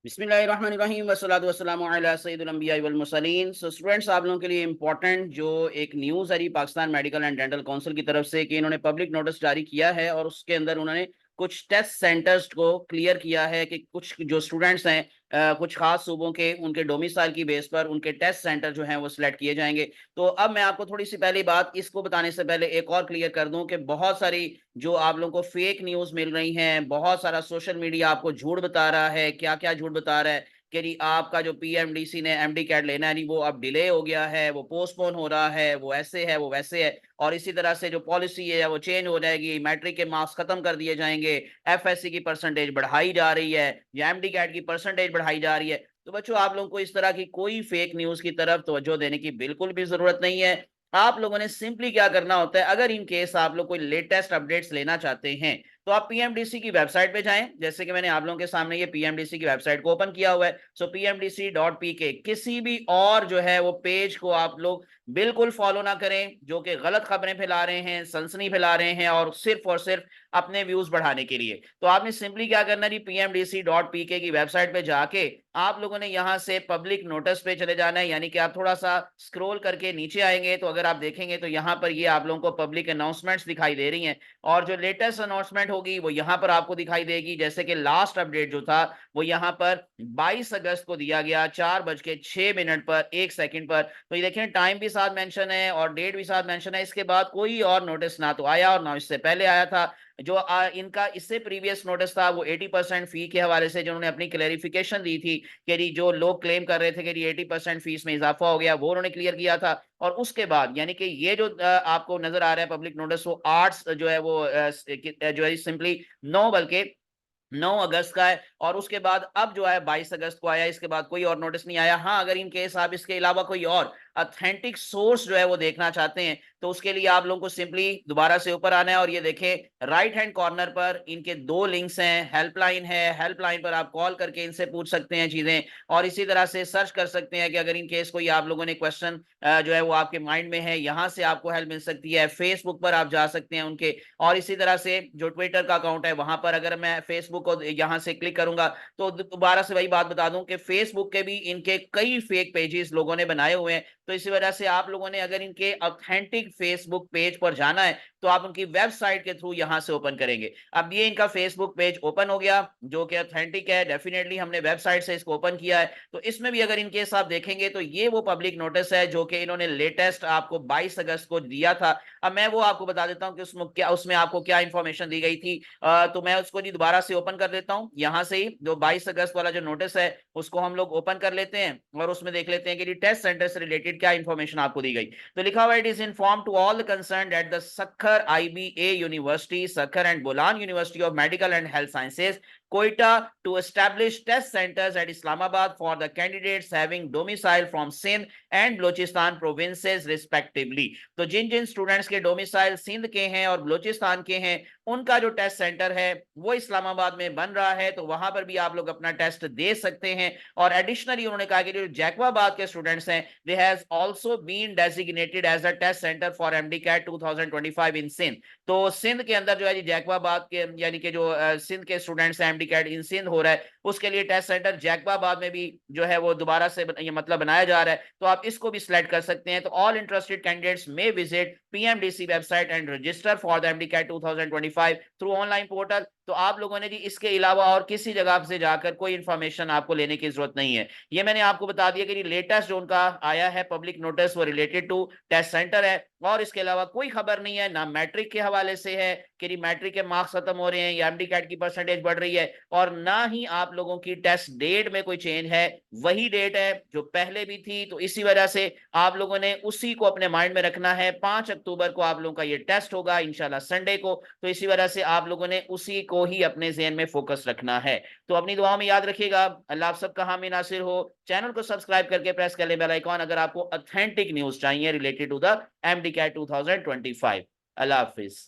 बिस्मिल्लाहिर्रहमानिर्रहीम वस्सलातु वस्सलामु अला सय्यिदिल अंबिया'i वल मुरसलीन। सो स्टूडेंट्स, आप लोगों के लिए इंपॉर्टेंट जो एक न्यूज़ आ रही Pakistan medical and dental council की तरफ से कि इन्होंने पब्लिक नोटिस जारी किया है और उसके अंदर उन्होंने कुछ टेस्ट सेंटर्स को क्लियर किया है कि कुछ जो स्टूडेंट्स हैं कुछ खास सूबों के उनके डोमिसाइल की बेस पर उनके टेस्ट सेंटर जो हैं वो सिलेक्ट किए जाएंगे। तो अब मैं आपको थोड़ी सी पहली बात इसको बताने से पहले एक और क्लियर कर दूं कि बहुत सारी जो आप लोगों को फेक न्यूज़ मिल रही हैं, बहुत सारा सोशल मीडिया आपको झूठ बता रहा है। क्या-क्या झूठ बता रहा है कि जी आपका जो पीएमडीसी ने एमडी कैट लेना है नहीं वो अब डिले हो गया है, वो पोस्टपोन हो रहा है, वो ऐसे है, वो वैसे है। और इसी तरह से जो पॉलिसी है वो चेंज हो जाएगी, मैट्रिक के मार्क्स खत्म कर दिए जाएंगे, एफएससी की परसेंटेज बढ़ाई जा रही है या एमडी कैट की परसेंटेज बढ़ाई जा रही है। तो बच्चों, आप लोगों को इस तरह की कोई फेक न्यूज़ की तरफ तवज्जो देने की बिल्कुल भी ज़रूरत नहीं है। आप लोगों ने सिंपली क्या करना होता है, अगर इन केस आप लोग कोई लेटेस्ट अपडेट्स लेना चाहते हैं, तो आप पीएमडीसी की वेबसाइट पे जाएं। जैसे कि मैंने आप लोगों के सामने ये पीएमडीसी की वेबसाइट को ओपन किया हुआ है। सो pmdc.pk किसी भी और जो है वो पेज को आप लोग बिल्कुल फॉलो ना करें जो कि गलत खबरें फैला रहे हैं, सनसनी फैला रहे हैं और सिर्फ अपने व्यूज बढ़ाने के लिए। तो आपने सिंपली क्या करना जी, pmdc.pk की वेबसाइट पे जाके आप लोगों ने यहां से पब्लिक नोटिस पे चले जाना है। यानी कि आप थोड़ा सा स्क्रॉल करके नीचे आएंगे तो अगर आप देखेंगे तो यहाँ पर ये आप लोगों को पब्लिक अनाउंसमेंट्स दिखाई दे रही हैं और जो लेटेस्ट अनाउंसमेंट होगी वो यहाँ पर आपको दिखाई देगी। जैसे कि लास्ट अपडेट जो था वो यहाँ पर 22 अगस्त को दिया गया 4:06 पर 1 सेकंड पर। तो ये देखें, टाइम भी साथ मेंशन है और डेट भी साथ मेंशन है। इसके बाद कोई और नोटिस ना तो आया और ना इससे पहले आया था। जो इनका इससे प्रीवियस नोटिस था वो 80% फी के हवाले से जो उन्होंने अपनी क्लेरिफिकेशन दी थी कि जो लोग क्लेम कर रहे थे कि 80% फीस में इजाफा हो गया, वो उन्होंने क्लियर किया था। और उसके बाद यानी कि ये जो आपको नजर आ रहा है पब्लिक नोटिस, वो आर्ट्स जो है वो जो है सिंपली 9 बल्कि 9 अगस्त का है और उसके बाद अब जो है 22 अगस्त को आया। इसके बाद कोई और नोटिस नहीं आया। हाँ, अगर इन केस आप इसके अलावा कोई और ऑथेंटिक सोर्स जो है वो देखना चाहते हैं तो उसके लिए आप लोगों को सिंपली दोबारा से ऊपर आना है और ये देखें राइट हैंड कॉर्नर पर इनके 2 लिंक्स हैं। हेल्पलाइन है, हेल्पलाइन पर आप कॉल करके इनसे पूछ सकते हैं चीजें और इसी तरह से सर्च कर सकते हैं कि अगर इन केस कोई आप लोगों ने क्वेश्चन जो है वो आपके माइंड में है, यहाँ से आपको हेल्प मिल सकती है। फेसबुक पर आप जा सकते हैं उनके और इसी तरह से जो ट्विटर का अकाउंट है वहां पर अगर मैं फेसबुक को यहां से क्लिक करूंगा तो दोबारा से वही बात बता दूं कि फेसबुक के भी इनके कई फेक पेजेस लोगों ने बनाए हुए हैं। तो इसी वजह से आप लोगों ने अगर इनके ऑथेंटिक फेसबुक पेज पर जाना है तो आप उनकी वेबसाइट के थ्रू यहां से ओपन करेंगे। अब ये इनका फेसबुक पेज ओपन हो गया जो कि ऑथेंटिक है। डेफिनेटली हमने वेबसाइट से इसको ओपन किया है। तो इसमें भी अगर इनकेस आप देखेंगे तो ये वो पब्लिक नोटिस है जो कि इन्होंने लेटेस्ट आपको 22 अगस्त को दिया था। अब मैं वो आपको बता देता हूं कि उसमें आपको क्या इंफॉर्मेशन दी गई थी। तो मैं उसको जी दोबारा से ओपन कर देता हूं। यहां से ही जो 22 अगस्त वाला जो नोटिस है उसको हम लोग ओपन कर लेते हैं और उसमें देख लेते हैं कि टेस्ट सेंटर से रिलेटेड क्या इंफॉर्मेशन आपको दी गई। तो लिखा हुआ, it is inform to all concern at the Sukkur IBA university, Sukkur and Bolan university of medical and health sciences, Quetta, to establish test centers at Islamabad for the candidates having domicile from Sindh and Balochistan provinces respectively। तो जिन जिन students के domicile Sindh के हैं और बलोचिस्तान के हैं उनका जो test centre है वो इस्लामाबाद में बन रहा है, तो वहां पर भी आप लोग अपना टेस्ट दे सकते हैं। और एडिशनली उन्होंने कहा कि जो जैकवाबाद के स्टूडेंट्स हैं they has also been designated as a test center for MD CAT 2025 इन सिंध। तो सिंध के अंदर जो है जैकवाबाद के यानी कि जो सिंध के स्टूडेंट्स हैं एमडी कैट इन सिंध हो रहा है उसके लिए टेस्ट सेंटर जैकबाबाद में भी जो है वो दोबारा से ये मतलब बनाया जा रहा है। तो आप इसको भी सिलेक्ट कर सकते हैं। तो all interested candidates may visit PMDC website and register for the MDCAT 2025 through online portal. तो आप लोगों ने जी इसके अलावा और किसी जगह से जाकर कोई इंफॉर्मेशन आपको लेने की जरूरत नहीं है। ये मैंने आपको बता दिया कि लेटेस्ट जो उनका आया है पब्लिक नोटिस वो रिलेटेड टू टेस्ट सेंटर है और इसके अलावा कोई खबर नहीं है। ना मैट्रिक के हवाले से है कि मैट्रिक के मार्क्स खत्म हो रहे हैं या एमडी कैट की परसेंटेज बढ़ रही है और ना ही आप लोगों की टेस्ट डेट में कोई चेंज है। वही डेट है जो पहले भी थी। तो इसी वजह से आप लोगों ने उसी को अपने माइंड में रखना है। 5 अक्टूबर को आप लोगों का ये टेस्ट होगा इंशाल्लाह संडे को। तो इसी वजह से आप लोगों ने उसी को ही अपने ज़हन में फोकस रखना है। तो अपनी दुआओं में याद रखिएगा। अल्लाह आप सबका हामी नासिर हो। चैनल को सब्सक्राइब करके प्रेस कर ले बेल आइकॉन अगर आपको ऑथेंटिक न्यूज चाहिए related to the MD CAT 2025। अल्लाह हाफिज।